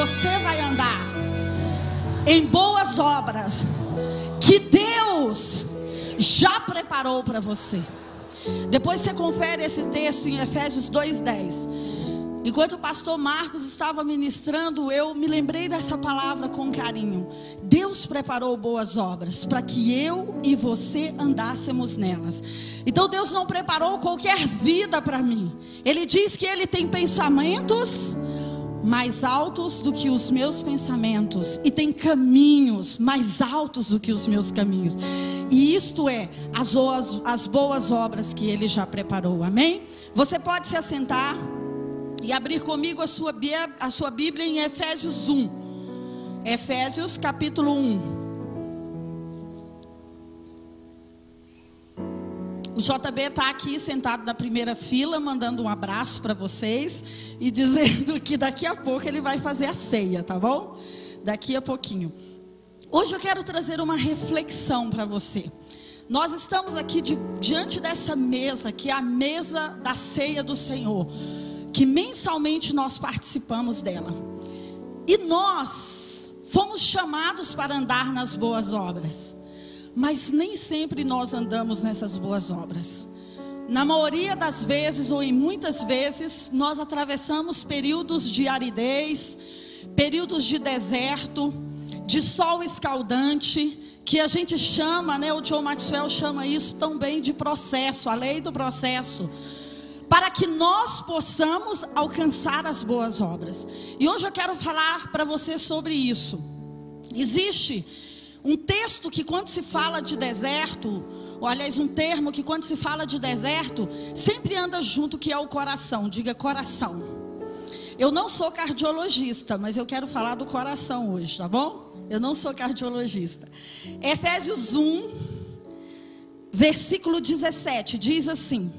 você vai andar em boas obras que Deus já preparou para você. Depois você confere esse texto em Efésios 2:10. Enquanto o pastor Marcos estava ministrando, eu me lembrei dessa palavra com carinho. Deus preparou boas obras para que eu e você andássemos nelas. Então Deus não preparou qualquer vida para mim. Ele diz que Ele tem pensamentos mais altos do que os meus pensamentos, e tem caminhos mais altos do que os meus caminhos. E isto é as boas obras que Ele já preparou. Amém? Você pode se assentar e abrir comigo a sua Bíblia em Efésios 1. Efésios capítulo 1. O JB está aqui sentado na primeira fila, mandando um abraço para vocês e dizendo que daqui a pouco ele vai fazer a ceia, tá bom? Daqui a pouquinho. Hoje eu quero trazer uma reflexão para você. Nós estamos aqui diante dessa mesa, que é a mesa da ceia do Senhor, que mensalmente nós participamos dela. E nós fomos chamados para andar nas boas obras, mas nem sempre nós andamos nessas boas obras. Na maioria das vezes, ou em muitas vezes, nós atravessamos períodos de aridez, períodos de deserto, de sol escaldante, que a gente chama, né, o John Maxwell chama isso tão bem de processo, a lei do processo, para que nós possamos alcançar as boas obras. E hoje eu quero falar para você sobre isso. Existe um texto que, quando se fala de deserto, ou aliás, um termo que, quando se fala de deserto, sempre anda junto, que é o coração. Diga coração. Eu não sou cardiologista, mas eu quero falar do coração hoje, tá bom? Eu não sou cardiologista. Efésios 1, versículo 17, diz assim: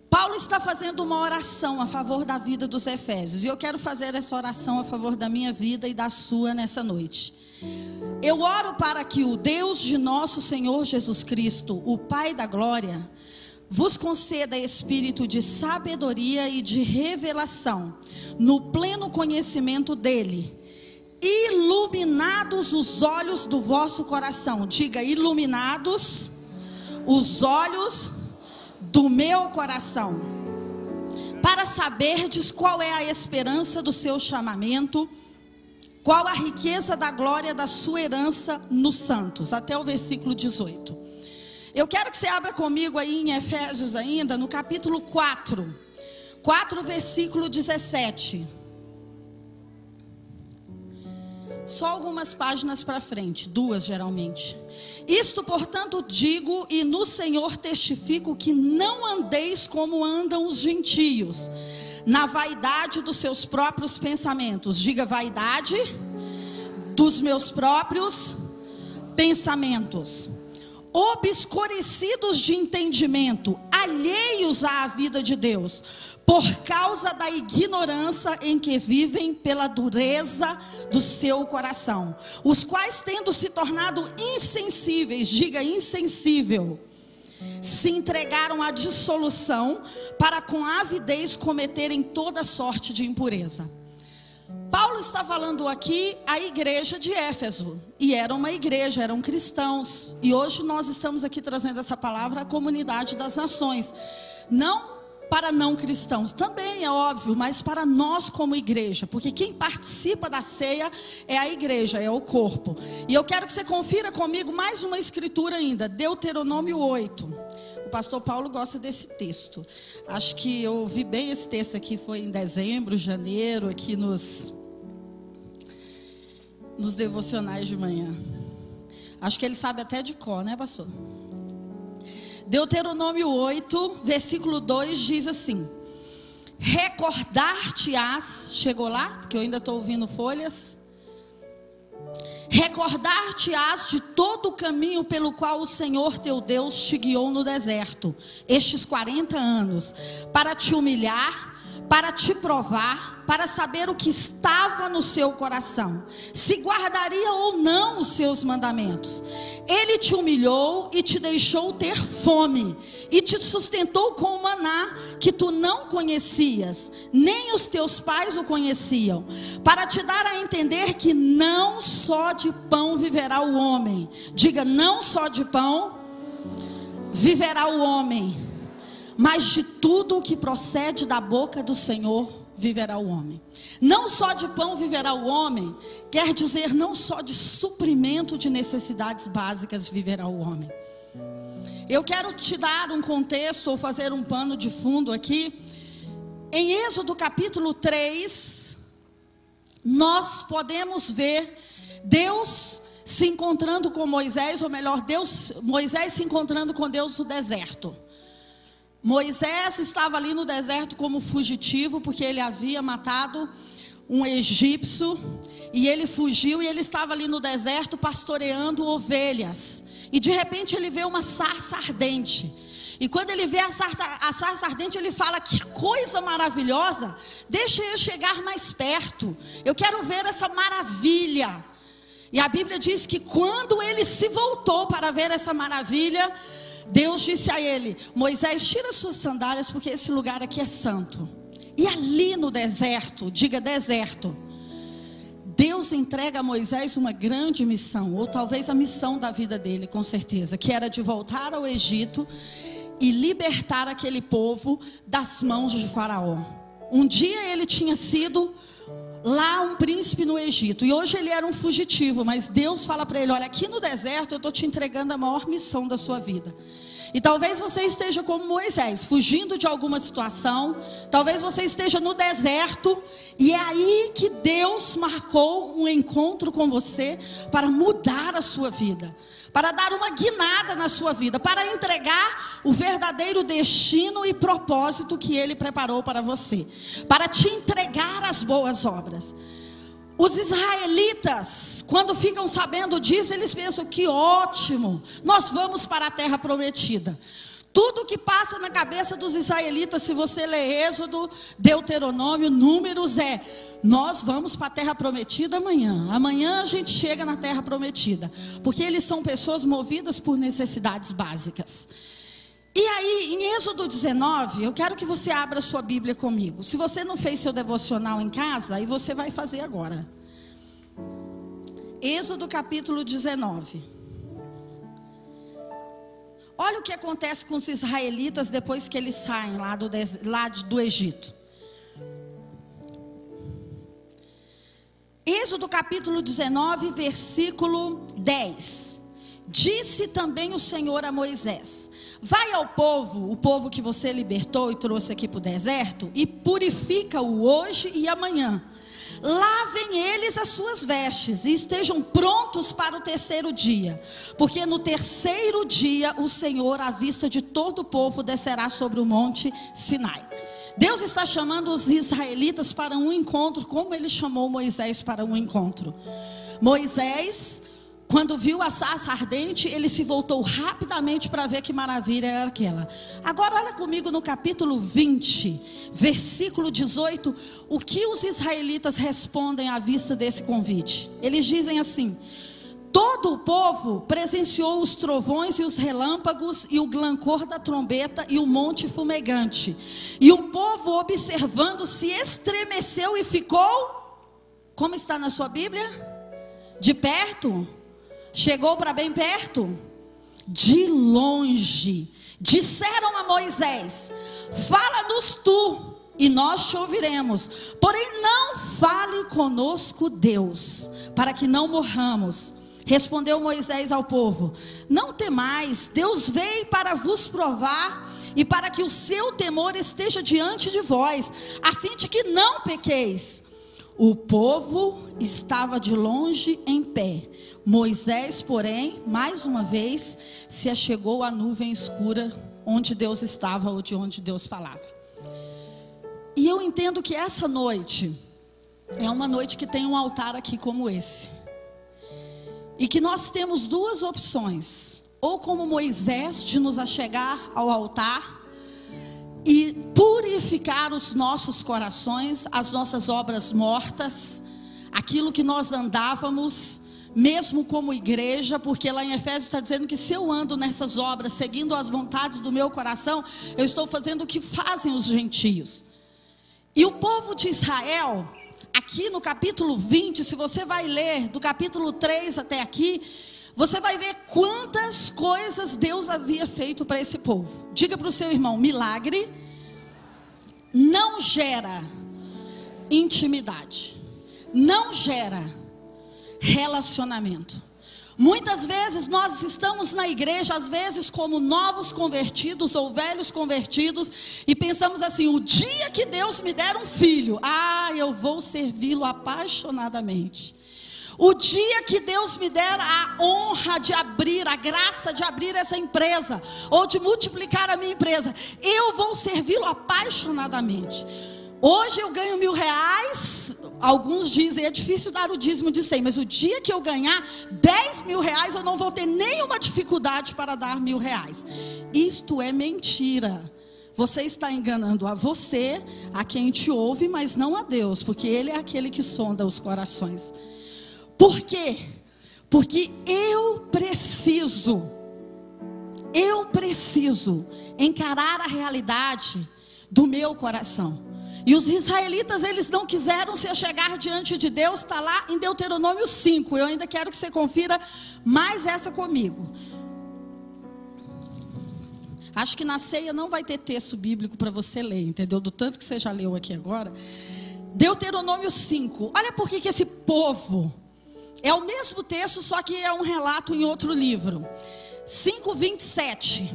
Paulo está fazendo uma oração a favor da vida dos efésios, e eu quero fazer essa oração a favor da minha vida e da sua nessa noite. Eu oro para que o Deus de nosso Senhor Jesus Cristo, o Pai da glória, vos conceda espírito de sabedoria e de revelação, no pleno conhecimento dele, iluminados os olhos do vosso coração. Diga, iluminados os olhos do meu coração, para saberdes qual é a esperança do seu chamamento, qual a riqueza da glória da sua herança nos santos, até o versículo 18. Eu quero que você abra comigo aí em Efésios ainda, no capítulo 4, versículo 17. Só algumas páginas para frente, 2 geralmente. Isto, portanto, digo e no Senhor testifico, que não andeis como andam os gentios, na vaidade dos seus próprios pensamentos. Diga, vaidade dos meus próprios pensamentos, obscurecidos de entendimento, alheios à vida de Deus, por causa da ignorância em que vivem, pela dureza do seu coração, os quais, tendo se tornado insensíveis, diga insensível, se entregaram à dissolução, para com avidez cometerem toda sorte de impureza. Paulo está falando aqui à igreja de Éfeso, e era uma igreja, eram cristãos, e hoje nós estamos aqui trazendo essa palavra à comunidade das nações, não para não cristãos, também é óbvio, mas para nós como igreja, porque quem participa da ceia é a igreja, é o corpo. E eu quero que você confira comigo mais uma escritura ainda, Deuteronômio 8. O pastor Paulo gosta desse texto. Acho que eu ouvi bem esse texto aqui, foi em dezembro, janeiro, aqui nos devocionais de manhã. Acho que ele sabe até de cor, né, pastor? Deuteronômio 8, versículo 2 diz assim: recordar-te-ás, chegou lá? Porque eu ainda estou ouvindo folhas. Recordar-te-ás de todo o caminho pelo qual o Senhor teu Deus te guiou no deserto, estes 40 anos, para te humilhar, para te provar, para saber o que estava no seu coração, se guardaria ou não os seus mandamentos. Ele te humilhou e te deixou ter fome, e te sustentou com o maná que tu não conhecias, nem os teus pais o conheciam, para te dar a entender que não só de pão viverá o homem. Diga, não só de pão viverá o homem, mas de tudo o que procede da boca do Senhor viverá o homem. Não só de pão viverá o homem, quer dizer não só de suprimento de necessidades básicas viverá o homem. Eu quero te dar um contexto, ou fazer um pano de fundo aqui. Em Êxodo capítulo 3, nós podemos ver Deus se encontrando com Moisés, ou melhor, Moisés se encontrando com Deus no deserto. Moisés estava ali no deserto como fugitivo, porque ele havia matado um egípcio, e ele fugiu, e ele estava ali no deserto pastoreando ovelhas, e de repente ele vê uma sarça ardente, e quando ele vê a sarça ardente, ele fala: que coisa maravilhosa, deixa eu chegar mais perto, eu quero ver essa maravilha. E a Bíblia diz que quando ele se voltou para ver essa maravilha, Deus disse a ele: Moisés, tira suas sandálias, porque esse lugar aqui é santo. E ali no deserto, diga deserto, Deus entrega a Moisés uma grande missão, ou talvez a missão da vida dele, com certeza, que era de voltar ao Egito e libertar aquele povo das mãos de Faraó. Um dia ele tinha sido lá um príncipe no Egito, e hoje ele era um fugitivo, mas Deus fala para ele: olha, aqui no deserto eu estou te entregando a maior missão da sua vida. E talvez você esteja como Moisés, fugindo de alguma situação, talvez você esteja no deserto, e é aí que Deus marcou um encontro com você, para mudar a sua vida, para dar uma guinada na sua vida, para entregar o verdadeiro destino e propósito que Ele preparou para você, para te entregar as boas obras. Os israelitas, quando ficam sabendo disso, eles pensam: que ótimo, nós vamos para a terra prometida. Tudo que passa na cabeça dos israelitas, se você ler Êxodo, Deuteronômio, Números, nós vamos para a terra prometida amanhã. Amanhã a gente chega na terra prometida. Porque eles são pessoas movidas por necessidades básicas. E aí, em Êxodo 19, eu quero que você abra sua Bíblia comigo. Se você não fez seu devocional em casa, aí você vai fazer agora. Êxodo capítulo 19. Olha o que acontece com os israelitas depois que eles saem lá do Egito. Êxodo capítulo 19, versículo 10. Disse também o Senhor a Moisés: vai ao povo, o povo que você libertou e trouxe aqui para o deserto, e purifica-o hoje e amanhã. Lavem eles as suas vestes e estejam prontos para o terceiro dia, porque no terceiro dia o Senhor, à vista de todo o povo, descerá sobre o monte Sinai. Deus está chamando os israelitas para um encontro, como Ele chamou Moisés para um encontro. Moisés, quando viu a sarça ardente, ele se voltou rapidamente para ver que maravilha era aquela. Agora olha comigo no capítulo 20, versículo 18, o que os israelitas respondem à vista desse convite. Eles dizem assim: todo o povo presenciou os trovões e os relâmpagos e o glancor da trombeta e o monte fumegante. E o povo, observando, se estremeceu e ficou, como está na sua Bíblia? De perto. Chegou para bem perto? De longe. Disseram a Moisés: fala-nos tu, e nós te ouviremos. Porém não fale conosco Deus, para que não morramos. Respondeu Moisés ao povo: não temais, Deus veio para vos provar, e para que o seu temor esteja diante de vós, a fim de que não pequeis. O povo estava de longe em pé. Moisés, porém, mais uma vez, se achegou à nuvem escura onde Deus estava, ou de onde Deus falava. E eu entendo que essa noite é uma noite que tem um altar aqui como esse. E que nós temos duas opções: ou como Moisés, de nos achegar ao altar e purificar os nossos corações, as nossas obras mortas, aquilo que nós andávamos, mesmo como igreja, porque lá em Efésios está dizendo que se eu ando nessas obras, seguindo as vontades do meu coração, eu estou fazendo o que fazem os gentios. E o povo de Israel, aqui no capítulo 20, se você vai ler do capítulo 3 até aqui, você vai ver quantas coisas Deus havia feito para esse povo. Diga para o seu irmão: milagre não gera intimidade, não gera relacionamento. Muitas vezes nós estamos na igreja, às vezes como novos convertidos ou velhos convertidos, e pensamos assim: o dia que Deus me der um filho, eu vou servi-lo apaixonadamente. O dia que Deus me der a honra de abrir, a graça de abrir essa empresa, ou de multiplicar a minha empresa, eu vou servi-lo apaixonadamente. Hoje eu ganho R$1.000, alguns dizem, é difícil dar o dízimo de 100, mas o dia que eu ganhar R$10.000, eu não vou ter nenhuma dificuldade para dar R$1.000. Isto é mentira. Você está enganando a você, a quem te ouve, mas não a Deus, porque Ele é aquele que sonda os corações. Por quê? Porque eu preciso encarar a realidade do meu coração. E os israelitas, eles não quiseram se achegar diante de Deus. Está lá em Deuteronômio 5. Eu ainda quero que você confira mais essa comigo. Acho que na ceia não vai ter texto bíblico para você ler, entendeu? Do tanto que você já leu aqui agora. Deuteronômio 5. Olha por que esse povo... É o mesmo texto, só que é um relato em outro livro. 5:27.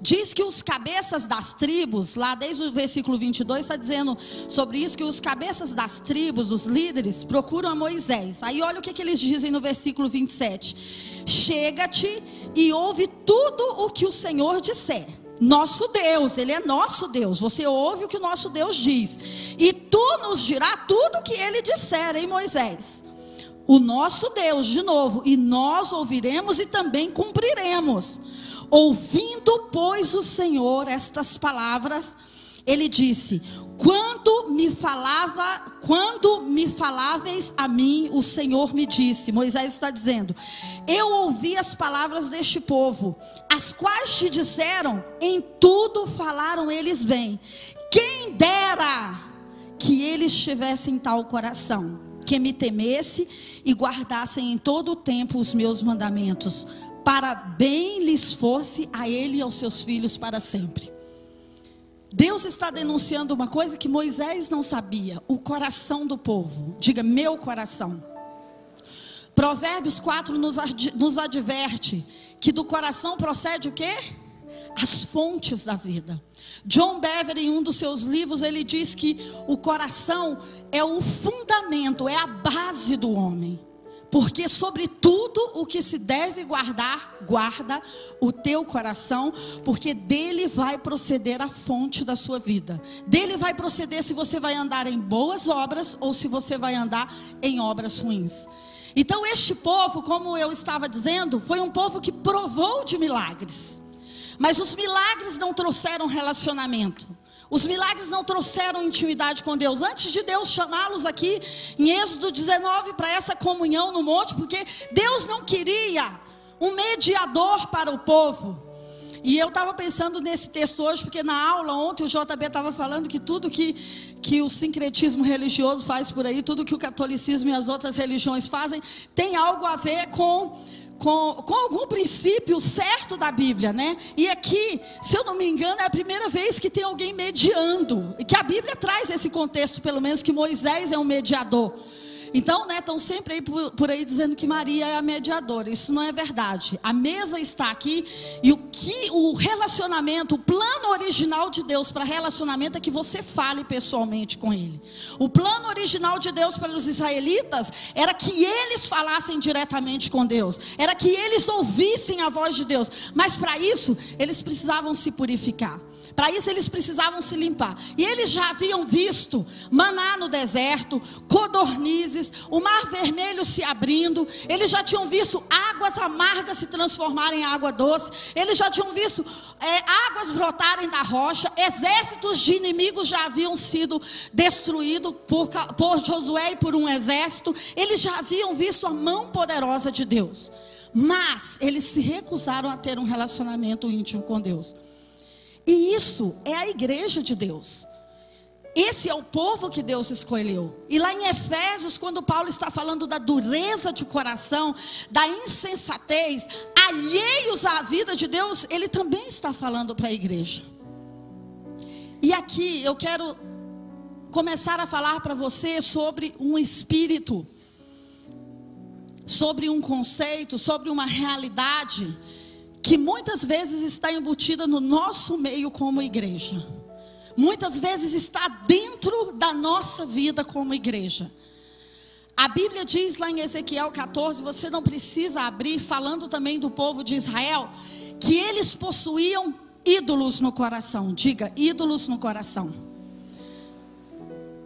Diz que os cabeças das tribos, lá desde o versículo 22, está dizendo sobre isso, que os cabeças das tribos, os líderes, procuram a Moisés. Aí olha o que eles dizem no versículo 27. Chega-te e ouve tudo o que o Senhor disser. Nosso Deus, Ele é nosso Deus. Você ouve o que o nosso Deus diz. E tu nos dirá tudo o que Ele disser, hein, Moisés? O nosso Deus, de novo, e nós ouviremos e também cumpriremos. Ouvindo, pois, o Senhor estas palavras, Ele disse: quando me faláveis a mim, o Senhor me disse. Moisés está dizendo: eu ouvi as palavras deste povo, as quais te disseram, em tudo falaram eles bem. Quem dera que eles tivessem tal coração, que me temesse e guardassem em todo o tempo os meus mandamentos, para bem lhes fosse a ele e aos seus filhos para sempre. Deus está denunciando uma coisa que Moisés não sabia: o coração do povo. Diga: meu coração. Provérbios 4 nos adverte que do coração procede o quê? As fontes da vida. John Bevere, em um dos seus livros, ele diz que o coração é o fundamento, é a base do homem. Porque sobre tudo o que se deve guardar, guarda o teu coração, porque dele vai proceder a fonte da sua vida. Dele vai proceder se você vai andar em boas obras ou se você vai andar em obras ruins. Então este povo, como eu estava dizendo, foi um povo que provou de milagres. Mas os milagres não trouxeram relacionamento. Os milagres não trouxeram intimidade com Deus. Antes de Deus chamá-los aqui em Êxodo 19 para essa comunhão no monte, porque Deus não queria um mediador para o povo. E eu estava pensando nesse texto hoje, porque na aula ontem o JB estava falando que tudo que o sincretismo religioso faz por aí, tudo que o catolicismo e as outras religiões fazem, tem algo a ver com algum princípio certo da Bíblia, né? E aqui, se eu não me engano, é a primeira vez que tem alguém mediando, e que a Bíblia traz esse contexto, pelo menos, que Moisés é um mediador. Então, né, estão sempre aí por aí dizendo que Maria é a mediadora. Isso não é verdade. A mesa está aqui, e o relacionamento, o plano original de Deus para relacionamento é que você fale pessoalmente com Ele. O plano original de Deus para os israelitas era que eles falassem diretamente com Deus, era que eles ouvissem a voz de Deus. Mas para isso eles precisavam se purificar. Para isso eles precisavam se limpar. E eles já haviam visto maná no deserto, codornizes, vezes, o mar vermelho se abrindo, eles já tinham visto águas amargas se transformarem em água doce, eles já tinham visto águas brotarem da rocha, exércitos de inimigos já haviam sido destruídos por Josué e por um exército, eles já haviam visto a mão poderosa de Deus, mas eles se recusaram a ter um relacionamento íntimo com Deus. E isso é a igreja de Deus. Esse é o povo que Deus escolheu. E lá em Efésios, quando Paulo está falando da dureza de coração, da insensatez, alheios à vida de Deus, ele também está falando para a igreja. E aqui eu quero começar a falar para você sobre um espírito, sobre um conceito, sobre uma realidade que muitas vezes está embutida no nosso meio como igreja. Muitas vezes está dentro da nossa vida como igreja. A Bíblia diz lá em Ezequiel 14, você não precisa abrir, falando também do povo de Israel, que eles possuíam ídolos no coração. Diga, ídolos no coração.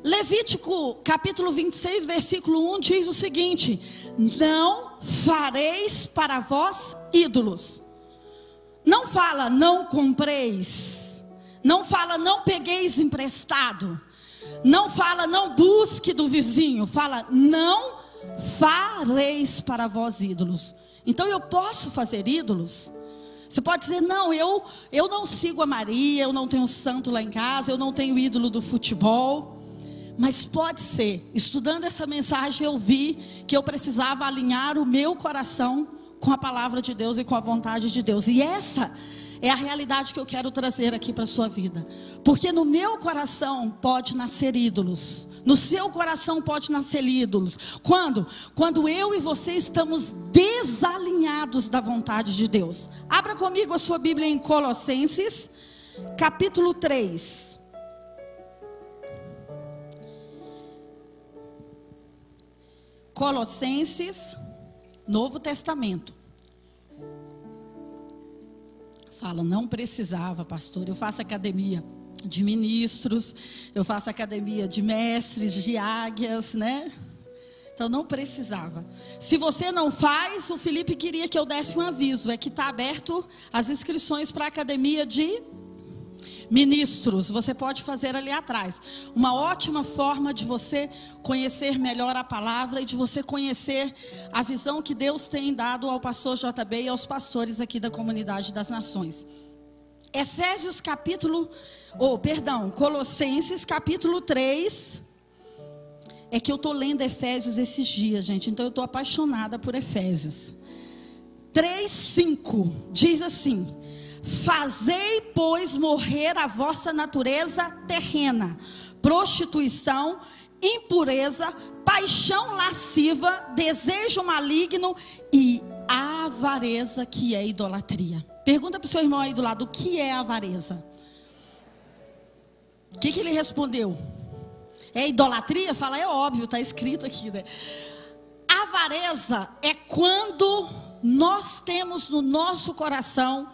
Levítico capítulo 26, versículo 1 diz o seguinte: não fareis para vós ídolos. Não fala não compreis. Não fala não pegueis emprestado. Não fala não busque do vizinho. Fala não fareis para vós ídolos. Então eu posso fazer ídolos? Você pode dizer, não, eu não sigo a Maria, eu não tenho santo lá em casa, eu não tenho ídolo do futebol. Mas pode ser, estudando essa mensagem eu vi que eu precisava alinhar o meu coração com a palavra de Deus e com a vontade de Deus. E essa é a realidade que eu quero trazer aqui para a sua vida. Porque no meu coração pode nascer ídolos. No seu coração pode nascer ídolos. Quando? Quando eu e você estamos desalinhados da vontade de Deus. Abra comigo a sua Bíblia em Colossenses, capítulo 3. Colossenses, Novo Testamento. Fala, não precisava, pastor, eu faço academia de ministros, eu faço academia de mestres, de águias, né? Então não precisava. Se você não faz, o Felipe queria que eu desse um aviso, é que está aberto as inscrições para a academia de ministros, você pode fazer ali atrás. Uma ótima forma de você conhecer melhor a palavra e de você conhecer a visão que Deus tem dado ao pastor JB e aos pastores aqui da Comunidade das Nações. Colossenses capítulo 3. É que eu estou lendo Efésios esses dias, gente, então eu estou apaixonada por Efésios. 3:5 diz assim: fazei, pois, morrer a vossa natureza terrena, prostituição, impureza, paixão lasciva, desejo maligno e avareza, que é idolatria. Pergunta para o seu irmão aí do lado, o que é avareza? O que ele respondeu? É idolatria? Fala, é óbvio, está escrito aqui, né? Avareza é quando nós temos no nosso coração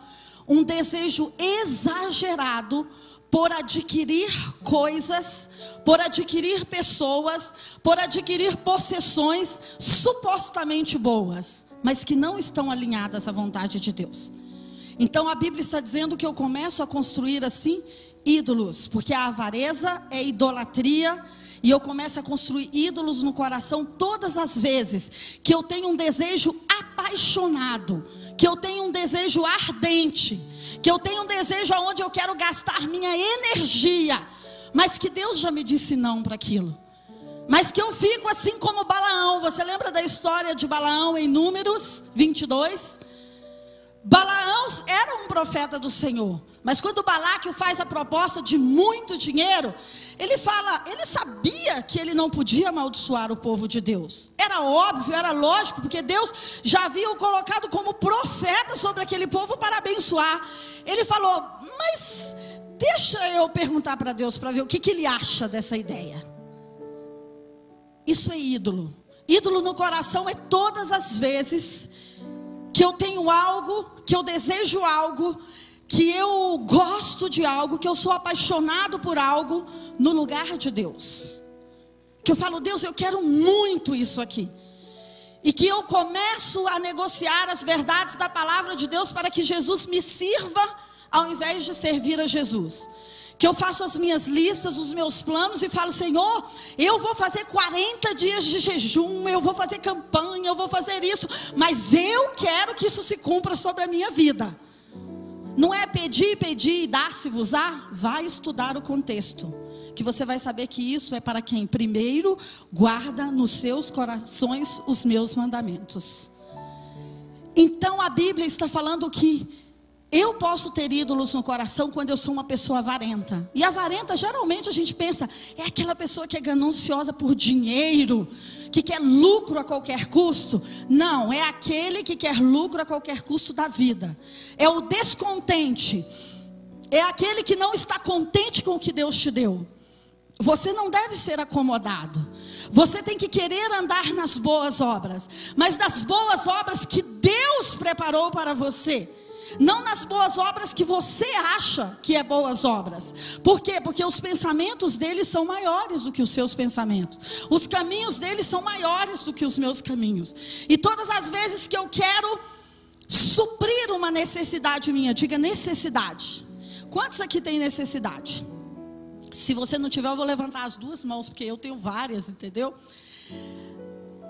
um desejo exagerado por adquirir coisas, por adquirir pessoas, por adquirir possessões supostamente boas, mas que não estão alinhadas à vontade de Deus. Então a Bíblia está dizendo que eu começo a construir assim ídolos, porque a avareza é idolatria, e eu começo a construir ídolos no coração todas as vezes que eu tenho um desejo apaixonado, que eu tenho um desejo ardente, que eu tenho um desejo onde eu quero gastar minha energia, mas que Deus já me disse não para aquilo. Mas que eu fico assim como Balaão. Você lembra da história de Balaão em Números 22? Balaão era um profeta do Senhor, mas quando Balaque faz a proposta de muito dinheiro, ele sabia que ele não podia amaldiçoar o povo de Deus. Era óbvio, era lógico, porque Deus já havia o colocado como profeta sobre aquele povo para abençoar. Ele falou, mas deixa eu perguntar para Deus para ver o que ele acha dessa ideia. Isso é ídolo. Ídolo no coração é todas as vezes que eu tenho algo, que eu desejo algo, que eu gosto de algo, que eu sou apaixonado por algo, no lugar de Deus. que eu falo, Deus, eu quero muito isso aqui. E que eu começo a negociar as verdades da palavra de Deus para que Jesus me sirva ao invés de servir a Jesus. Que eu faço as minhas listas, os meus planos e falo, Senhor, eu vou fazer 40 dias de jejum, eu vou fazer campanha, eu vou fazer isso, mas eu quero que isso se cumpra sobre a minha vida. Não é pedir e dar-se-vos-á. Vai estudar o contexto, que você vai saber que isso é para quem primeiro guarda nos seus corações os meus mandamentos. Então a Bíblia está falando que eu posso ter ídolos no coração quando eu sou uma pessoa avarenta. E avarenta, geralmente a gente pensa, é aquela pessoa que é gananciosa por dinheiro, que quer lucro a qualquer custo. Não, é aquele que quer lucro a qualquer custo da vida. É o descontente. É aquele que não está contente com o que Deus te deu. Você não deve ser acomodado. Você tem que querer andar nas boas obras, mas nas boas obras que Deus preparou para você. Não nas boas obras que você acha que é boas obras. Por quê? Porque os pensamentos dele são maiores do que os seus pensamentos. Os caminhos dele são maiores do que os meus caminhos. E todas as vezes que eu quero suprir uma necessidade minha, diga necessidade. Quantos aqui tem necessidade? Se você não tiver, eu vou levantar as duas mãos, porque eu tenho várias, entendeu?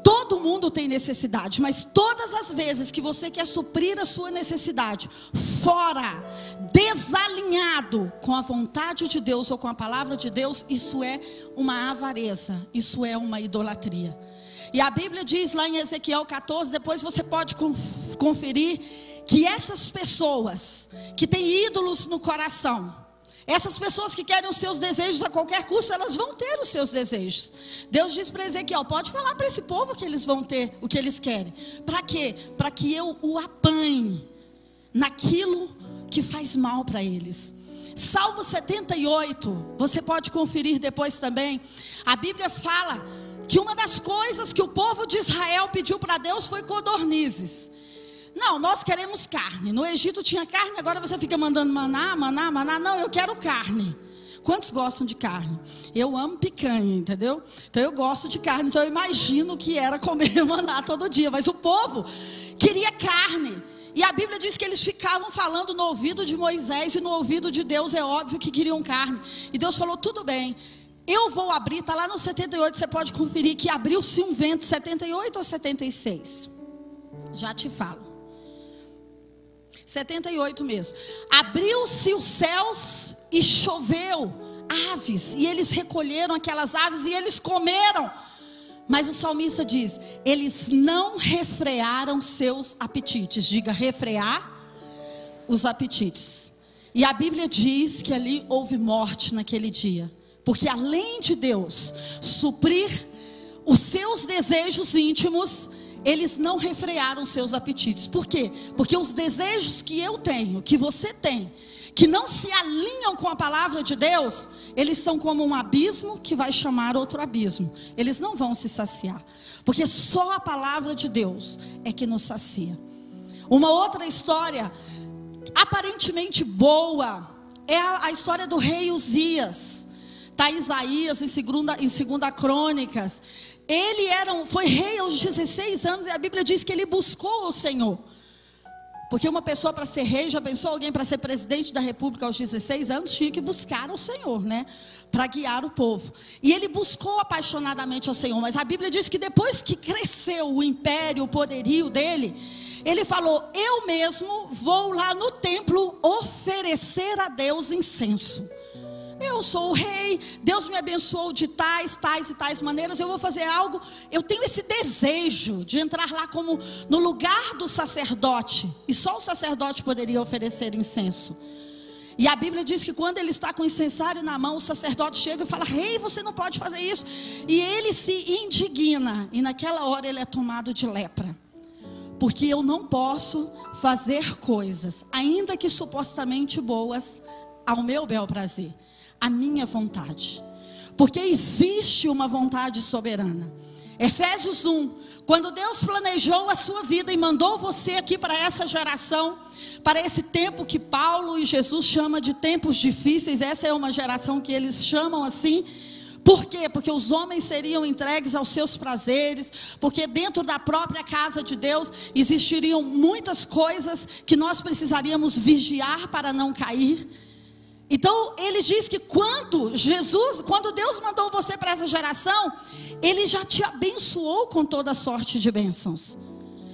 Todo mundo tem necessidade, mas todas as vezes que você quer suprir a sua necessidade fora, desalinhado com a vontade de Deus ou com a palavra de Deus, isso é uma avareza, isso é uma idolatria. E a Bíblia diz lá em Ezequiel 14, depois você pode conferir, que essas pessoas que têm ídolos no coração, essas pessoas que querem os seus desejos a qualquer custo, elas vão ter os seus desejos. Deus diz para Ezequiel, pode falar para esse povo que eles vão ter o que eles querem. Para quê? Para que eu o apanhe naquilo que faz mal para eles. Salmo 78, você pode conferir depois também. A Bíblia fala que uma das coisas que o povo de Israel pediu para Deus foi codornizes. Não, nós queremos carne. No Egito tinha carne, agora você fica mandando maná. Não, eu quero carne. Quantos gostam de carne? Eu amo picanha, entendeu? Então eu gosto de carne, então eu imagino que era comer maná todo dia. Mas o povo queria carne. E a Bíblia diz que eles ficavam falando no ouvido de Moisés e no ouvido de Deus, é óbvio que queriam carne. E Deus falou, tudo bem, eu vou abrir, está lá no 78, você pode conferir que abriu-se um vento, 78 ou 76? Já te falo. 78 mesmo. Abriu-se os céus e choveu aves, e eles recolheram aquelas aves e eles comeram. Mas o salmista diz, eles não refrearam seus apetites. Diga, refrear os apetites. E a Bíblia diz que ali houve morte naquele dia, porque além de Deus suprir os seus desejos íntimos, eles não refrearam seus apetites. Por quê? Porque os desejos que eu tenho, que você tem, que não se alinham com a palavra de Deus, eles são como um abismo que vai chamar outro abismo. Eles não vão se saciar, porque só a palavra de Deus é que nos sacia. Uma outra história, aparentemente boa, é a história do rei Uzias. Está em Isaías, em 2 Crônicas. Ele foi rei aos 16 anos e a Bíblia diz que ele buscou o Senhor. Porque uma pessoa para ser rei, já pensou, alguém para ser presidente da república aos 16 anos, tinha que buscar o Senhor, né? Para guiar o povo. E ele buscou apaixonadamente ao Senhor. Mas a Bíblia diz que depois que cresceu o império, o poderio dele, ele falou, eu mesmo vou lá no templo oferecer a Deus incenso. Eu sou o rei, Deus me abençoou de tais e tais maneiras, eu vou fazer algo. Eu tenho esse desejo de entrar lá como no lugar do sacerdote. E só o sacerdote poderia oferecer incenso. E a Bíblia diz que quando ele está com o incensário na mão, o sacerdote chega e fala, rei, você não pode fazer isso. E ele se indigna, e naquela hora ele é tomado de lepra. Porque eu não posso fazer coisas, ainda que supostamente boas, ao meu bel prazer, a minha vontade. Porque existe uma vontade soberana. Efésios 1, quando Deus planejou a sua vida e mandou você aqui para essa geração, para esse tempo que Paulo e Jesus chamam de tempos difíceis, essa é uma geração que eles chamam assim, Por quê? Porque os homens seriam entregues aos seus prazeres, porque dentro da própria casa de Deus existiriam muitas coisas que nós precisaríamos vigiar para não cair. Então ele diz que quando Deus mandou você para essa geração, Ele já te abençoou com toda sorte de bênçãos.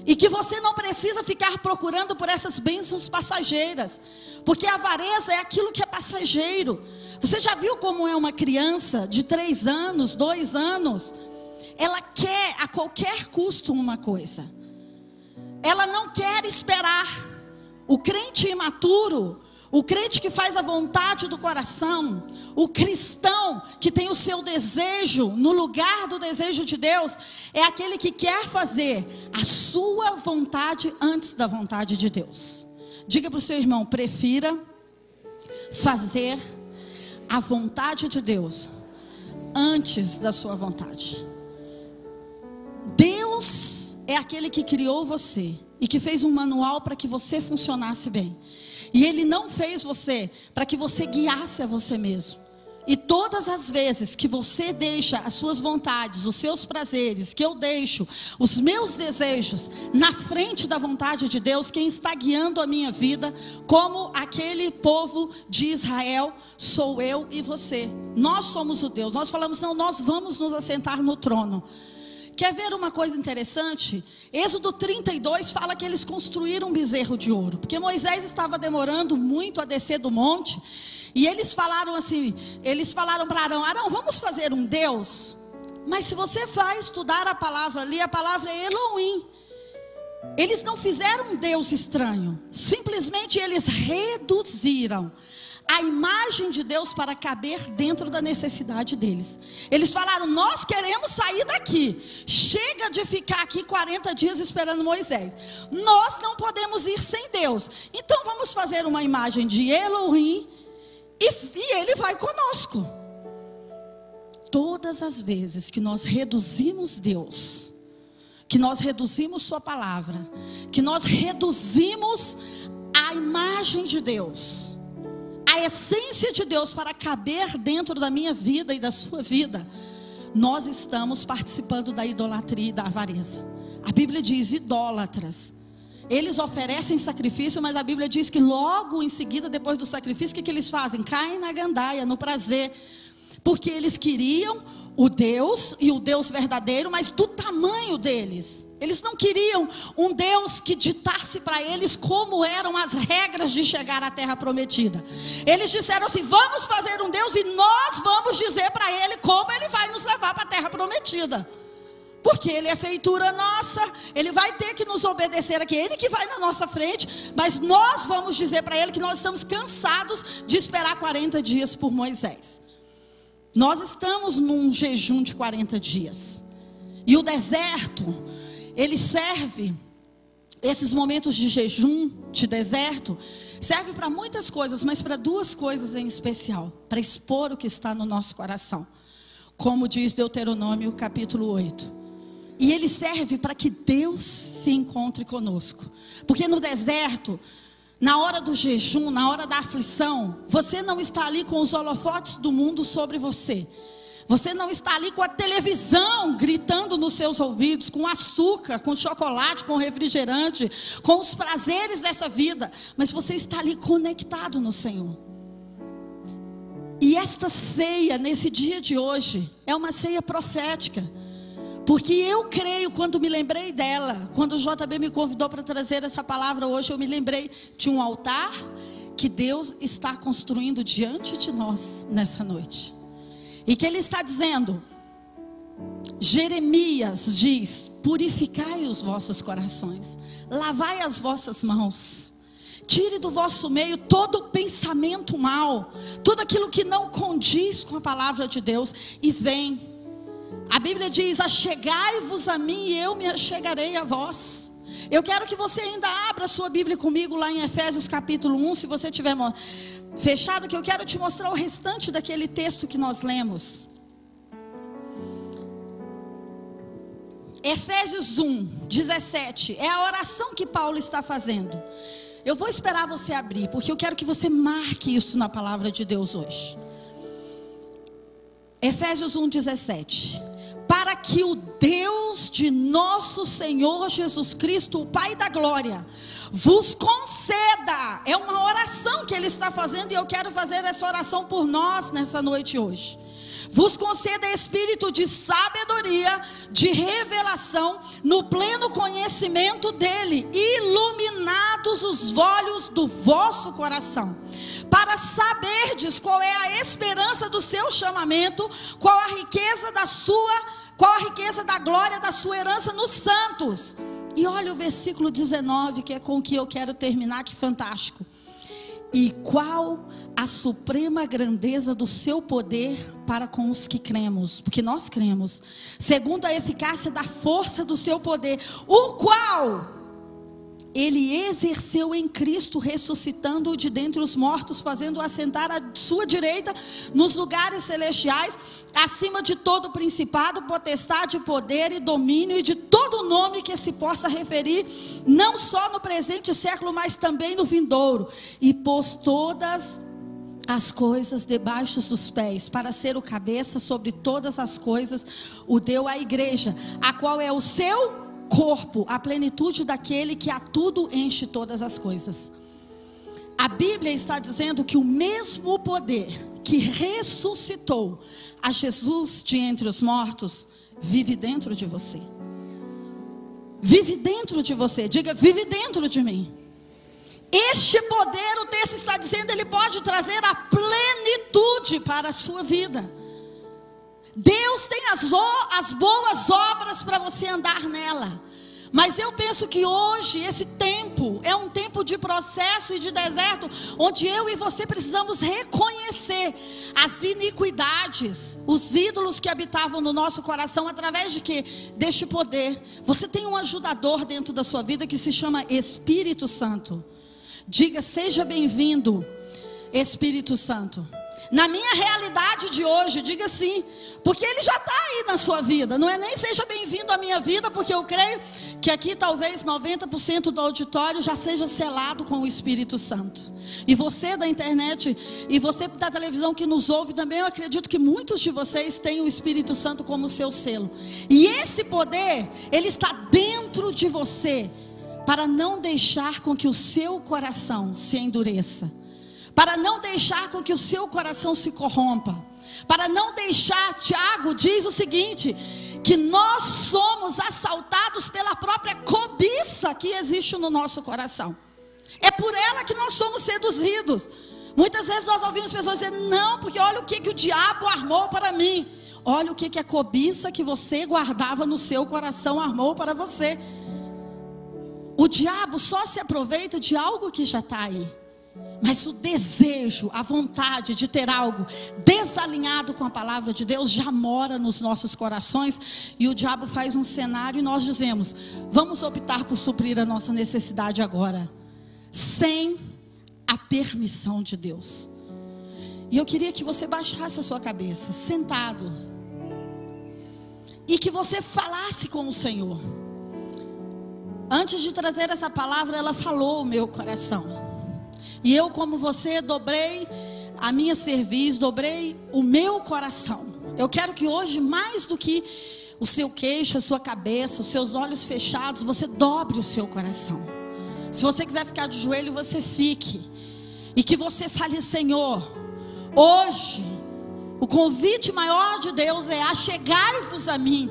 E que você não precisa ficar procurando por essas bênçãos passageiras, porque a avareza é aquilo que é passageiro. Você já viu como é uma criança de 3 anos, 2 anos? Ela quer a qualquer custo uma coisa. Ela não quer esperar. O crente imaturo, o crente que faz a vontade do coração, o cristão que tem o seu desejo no lugar do desejo de Deus, é aquele que quer fazer a sua vontade antes da vontade de Deus. Diga para o seu irmão: prefira fazer a vontade de Deus antes da sua vontade. Deus é aquele que criou você e que fez um manual para que você funcionasse bem. E Ele não fez você para que você guiasse a você mesmo. E todas as vezes que você deixa as suas vontades, os seus prazeres, que eu deixo os meus desejos na frente da vontade de Deus, quem está guiando a minha vida, como aquele povo de Israel, sou eu e você. Nós somos o Deus. Nós falamos: não, nós vamos nos assentar no trono. Quer ver uma coisa interessante? Êxodo 32 fala que eles construíram um bezerro de ouro, porque Moisés estava demorando muito a descer do monte. E eles falaram assim, eles falaram para Arão: Arão, vamos fazer um Deus? Mas se você vai estudar a palavra ali, a palavra é Elohim. Eles não fizeram um Deus estranho, simplesmente eles reduziram a imagem de Deus para caber dentro da necessidade deles. Eles falaram: nós queremos sair daqui, chega de ficar aqui 40 dias esperando Moisés, nós não podemos ir sem Deus, então vamos fazer uma imagem de Elohim e Ele vai conosco. Todas as vezes que nós reduzimos Deus, que nós reduzimos Sua palavra, que nós reduzimos a imagem de Deus, a essência de Deus para caber dentro da minha vida e da sua vida, nós estamos participando da idolatria e da avareza. A Bíblia diz: idólatras, eles oferecem sacrifício, mas a Bíblia diz que logo em seguida, depois do sacrifício, o que eles fazem? Caem na gandaia, no prazer, porque eles queriam o Deus, e o Deus verdadeiro, mas do tamanho deles. Eles não queriam um Deus que ditasse para eles como eram as regras de chegar à terra prometida. Eles disseram assim: vamos fazer um Deus e nós vamos dizer para Ele como Ele vai nos levar para a terra prometida. Porque Ele é feitura nossa, Ele vai ter que nos obedecer aqui, Ele que vai na nossa frente, mas nós vamos dizer para Ele que nós estamos cansados de esperar 40 dias por Moisés. Nós estamos num jejum de 40 dias. E o deserto, ele serve, esses momentos de jejum, de deserto, serve para muitas coisas, mas para 2 coisas em especial: para expor o que está no nosso coração, como diz Deuteronômio capítulo 8. E ele serve para que Deus se encontre conosco. Porque no deserto, na hora do jejum, na hora da aflição, você não está ali com os holofotes do mundo sobre você. Você não está ali com a televisão gritando nos seus ouvidos, com açúcar, com chocolate, com refrigerante, com os prazeres dessa vida. Mas você está ali conectado no Senhor. E esta ceia, nesse dia de hoje, é uma ceia profética. Porque eu creio, quando me lembrei dela, quando o JB me convidou para trazer essa palavra hoje, eu me lembrei de um altar que Deus está construindo diante de nós nessa noite. E que Ele está dizendo, Jeremias diz: purificai os vossos corações, lavai as vossas mãos, tire do vosso meio todo pensamento mau, tudo aquilo que não condiz com a palavra de Deus, e vem. A Bíblia diz: achegai-vos a mim e eu me achegarei a vós. Eu quero que você ainda abra a sua Bíblia comigo lá em Efésios capítulo 1, se você tiver fechado, que eu quero te mostrar o restante daquele texto que nós lemos. Efésios 1, 17, é a oração que Paulo está fazendo. Eu vou esperar você abrir, porque eu quero que você marque isso na palavra de Deus hoje. Efésios 1:17. Para que o Deus de nosso Senhor Jesus Cristo, o Pai da glória, vos conceda. É uma oração que ele está fazendo, e eu quero fazer essa oração por nós nessa noite hoje. Vos conceda espírito de sabedoria, de revelação, no pleno conhecimento dele, iluminados os olhos do vosso coração, para saberdes qual é a esperança do seu chamamento, qual a riqueza da glória da sua herança nos santos. E olha o versículo 19, que é com o que eu quero terminar, que fantástico. E qual a suprema grandeza do seu poder para com os que cremos, porque nós cremos, segundo a eficácia da força do seu poder, o qual ele exerceu em Cristo, ressuscitando-o de dentre os mortos, fazendo-o assentar à sua direita nos lugares celestiais, acima de todo principado, potestade, poder e domínio, e de todo nome que se possa referir, não só no presente século, mas também no vindouro, e pôs todas as coisas debaixo dos pés, para ser o cabeça sobre todas as coisas, o deu à igreja, a qual é o seu corpo, a plenitude daquele que a tudo enche todas as coisas. A Bíblia está dizendo que o mesmo poder que ressuscitou a Jesus de entre os mortos vive dentro de você. Vive dentro de você. Diga, vive dentro de mim. Este poder, o texto está dizendo, ele pode trazer a plenitude para a sua vida. Deus tem as boas obras para você andar nela. Mas eu penso que hoje esse tempo é um tempo de processo e de deserto, onde eu e você precisamos reconhecer as iniquidades, os ídolos que habitavam no nosso coração, através de quê? Deste poder. Você tem um ajudador dentro da sua vida que se chama Espírito Santo. Diga, seja bem-vindo, Espírito Santo. Na minha realidade de hoje, diga sim, porque ele já está aí na sua vida. Não é nem seja bem-vindo à minha vida, porque eu creio que aqui talvez 90% do auditório já seja selado com o Espírito Santo. E você da internet, e você da televisão que nos ouve também, eu acredito que muitos de vocês têm o Espírito Santo como seu selo. E esse poder, ele está dentro de você, para não deixar com que o seu coração se endureça, para não deixar com que o seu coração se corrompa, para não deixar, Tiago diz o seguinte, que nós somos assaltados pela própria cobiça que existe no nosso coração. É por ela que nós somos seduzidos. Muitas vezes nós ouvimos pessoas dizer, não, porque olha o que o diabo armou para mim. Olha o que a cobiça que você guardava no seu coração armou para você. O diabo só se aproveita de algo que já está aí. Mas o desejo, a vontade de ter algo desalinhado com a palavra de Deus já mora nos nossos corações. E o diabo faz um cenário e nós dizemos, vamos optar por suprir a nossa necessidade agora, sem a permissão de Deus. E eu queria que você baixasse a sua cabeça, sentado, e que você falasse com o Senhor. Antes de trazer essa palavra, ela falou o meu coração. E eu, como você, dobrei a minha cerviz, dobrei o meu coração. Eu quero que hoje, mais do que o seu queixo, a sua cabeça, os seus olhos fechados, você dobre o seu coração. Se você quiser ficar de joelho, você fique. E que você fale, Senhor, hoje, o convite maior de Deus é: achegai-vos a mim,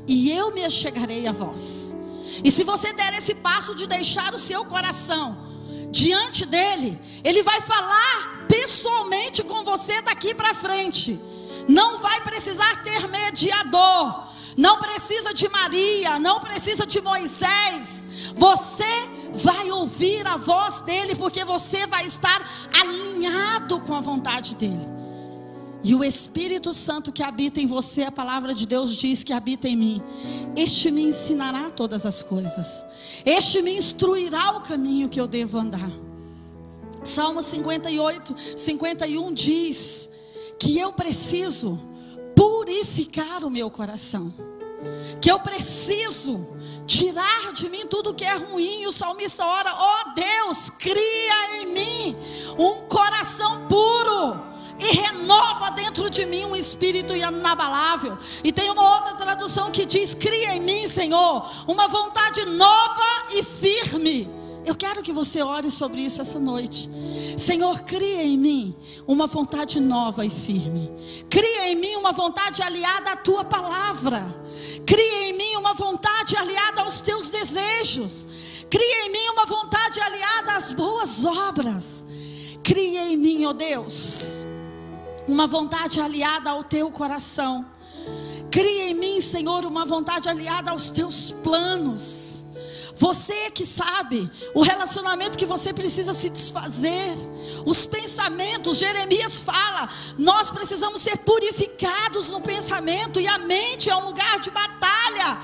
e eu me achegarei a vós. E se você der esse passo de deixar o seu coração diante dele, ele vai falar pessoalmente com você daqui para frente. Não vai precisar ter mediador, não precisa de Maria, não precisa de Moisés. Você vai ouvir a voz dele, porque você vai estar alinhado com a vontade dele. E o Espírito Santo que habita em você, a palavra de Deus diz que habita em mim, este me ensinará todas as coisas, este me instruirá o caminho que eu devo andar. Salmo 58, 51 diz que eu preciso purificar o meu coração, que eu preciso tirar de mim tudo que é ruim. E o salmista ora: ó Deus, cria em mim um coração puro e renova dentro de mim um espírito inabalável. E tem uma outra tradução que diz: cria em mim, Senhor, uma vontade nova e firme. Eu quero que você ore sobre isso essa noite. Senhor, cria em mim uma vontade nova e firme. Cria em mim uma vontade aliada à tua palavra. Cria em mim uma vontade aliada aos teus desejos. Cria em mim uma vontade aliada às boas obras. Cria em mim, ó Deus, uma vontade aliada ao teu coração. Cria em mim, Senhor, uma vontade aliada aos teus planos. Você que sabe o relacionamento que você precisa se desfazer, os pensamentos. Jeremias fala: nós precisamos ser purificados no pensamento, e a mente é um lugar de batalha,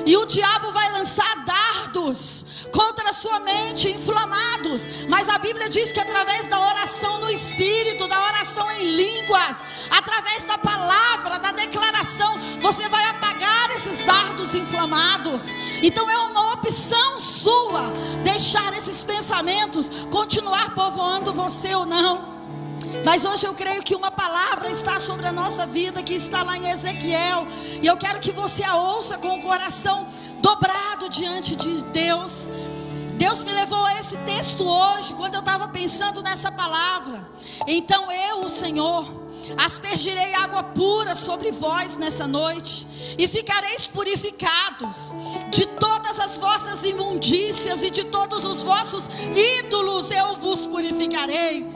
e o diabo vai lançar dardos contra a sua mente, inflamados. Mas a Bíblia diz que através da oração no Espírito, da oração em línguas, através da palavra, da declaração, você vai apagar esses dardos inflamados. Então é uma opção sua deixar esses pensamentos continuar povoando você ou não. Mas hoje eu creio que uma palavra está sobre a nossa vida, que está lá em Ezequiel, e eu quero que você a ouça com o coração dobrado diante de Deus. Deus me levou a esse texto hoje, quando eu estava pensando nessa palavra. Então eu, o Senhor, aspergirei água pura sobre vós nessa noite, e ficareis purificados de todas as vossas imundícias, e de todos os vossos ídolos eu vos purificarei.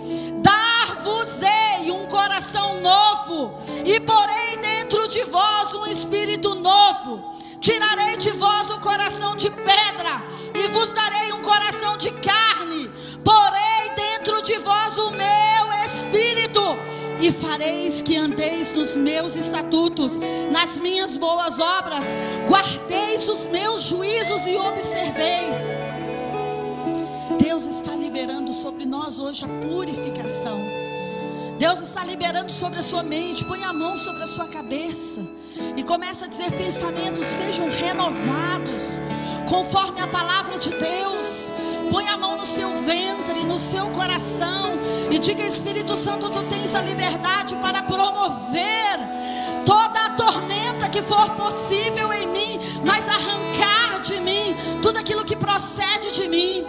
Dar-vos-ei um coração novo, e porei dentro de vós um espírito novo. Tirarei de vós o coração de pedra, e vos darei um coração de carne. Porei dentro de vós o meu espírito, e fareis que andeis nos meus estatutos, nas minhas boas obras, guardeis os meus juízos e observeis. Deus está liberando sobre nós hoje a purificação. Deus está liberando sobre a sua mente. Põe a mão sobre a sua cabeça e começa a dizer: pensamentos sejam renovados conforme a palavra de Deus. Põe a mão no seu ventre, no seu coração, e diga: Espírito Santo, tu tens a liberdade para promover toda a tormenta que for possível em mim, mas arrancar de mim tudo aquilo que procede de mim.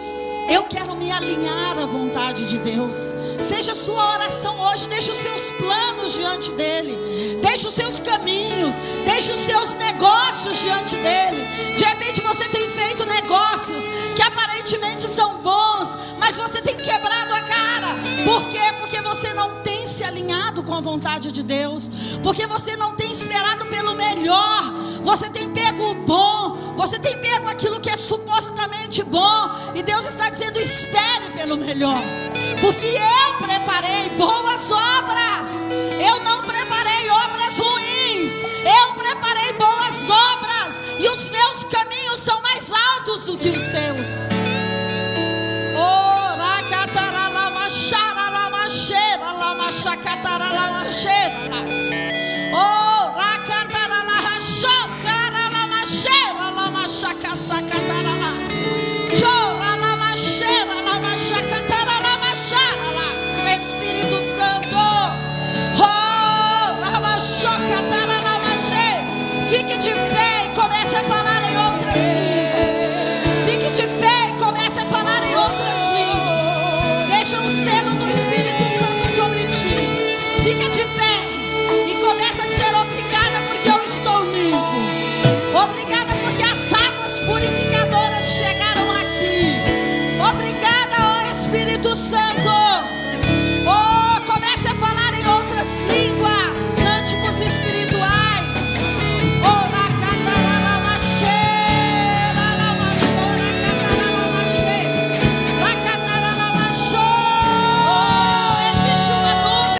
Eu quero me alinhar à vontade de Deus. Seja a sua oração hoje. Deixe os seus planos diante dele. Deixe os seus caminhos. Deixe os seus negócios diante dele. De repente você tem feito negócios que aparentemente são bons, mas você tem quebrado a cara. Por quê? Porque você não tem se alinhado com a vontade de Deus. Porque você não tem esperado pelo melhor. Você tem pego o bom. Você tem pego aquilo que é supostamente bom. E Deus está dizendo: espere pelo melhor. Porque eu preparei boas obras. Eu não preparei obras ruins. Eu preparei boas obras. E os meus caminhos são mais altos do que os seus. Espírito Santo, fique de pé e comece a falar em outras línguas. Fique de pé e comece a falar em outras línguas. Deixa o selo do Espírito Santo sobre ti. Fica de pé e começa a dizer: obrigada porque eu estou limpo. Obrigada porque as águas purificadoras chegaram aqui. Obrigada, ó Espírito Santo.